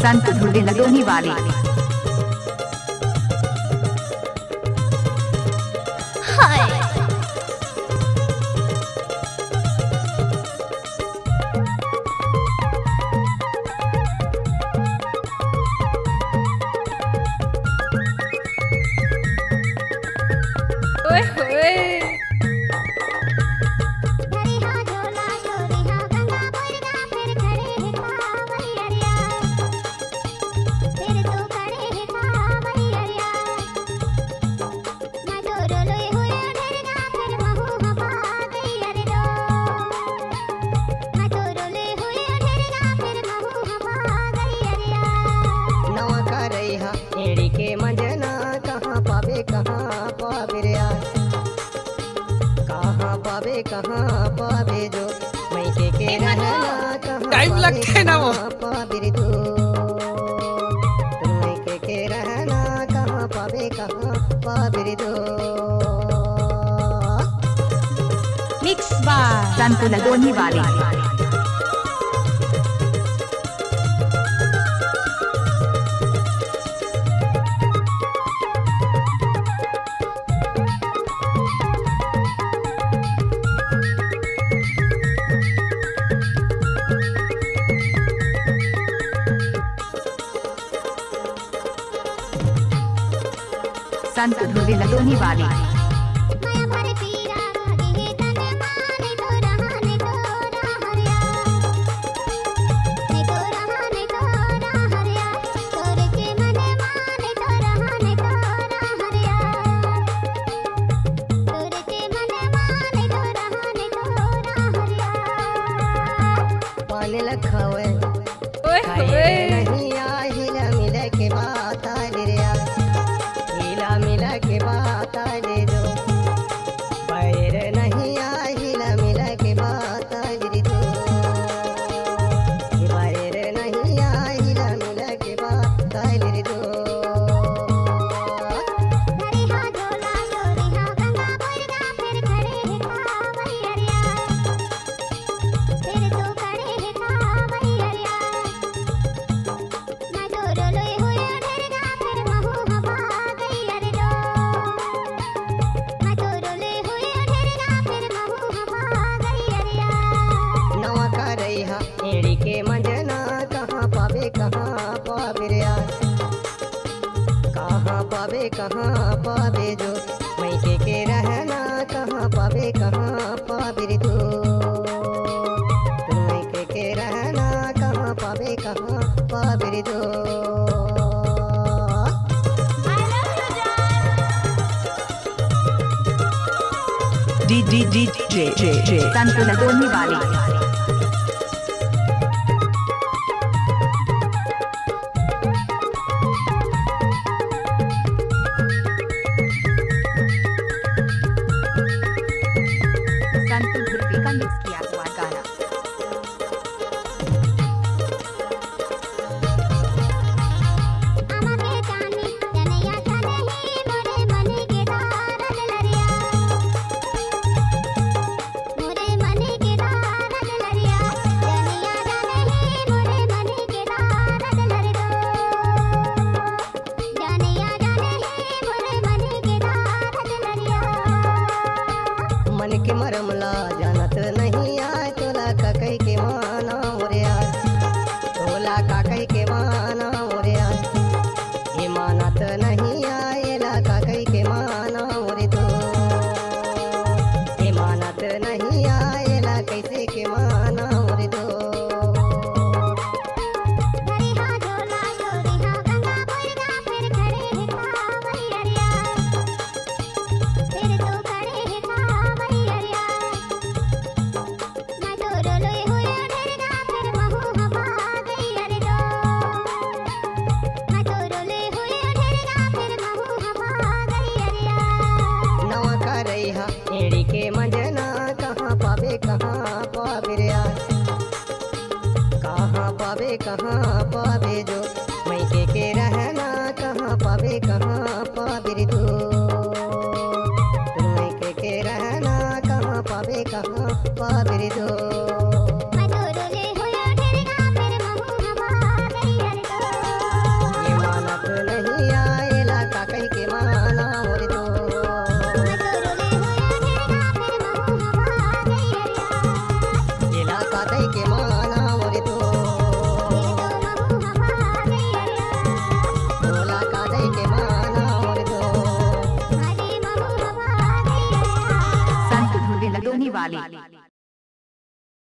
संत धुले लदोनी वाली। कहाँ पावे जो मैं के रहना टाइम लगता है ना वो पावे तू मैं के रहना कहाँ पावे दो। मिक्स बार संत लदोनी वाली। संत धुले लदोनी वाली। पानी लखावे नहीं आहिला मिले के बात आलिया हिला मिला के बात आले दो बैर नहीं आहिला मिला के बात आली दो बैर नहीं आहिला मिला के बात आली दो। के मंजना कहाँ पावे कहाँ पावे जो मैं के रहना कहाँ पावे तू मैं के रहना कहाँ पावे दो। DJ संत लदोनी वाली। मन के मरमला जानत नहीं आए तोला काकई के माना मोरिया तोला काकई के माना मोरिया ये मानत नहीं आए ला काकई के माना मोरे तो ये मानत नहीं आए ला कैसे के माना मोरे तो। के मंजना कहाँ पावे कहाँ पावे जो मैं के रहना कहाँ पावे तू मैं के रहना कहाँ पावे दो। मोरे तो मैं तो रोले होया घेरना फिर महू हवा गई अरिया केला काटई के माना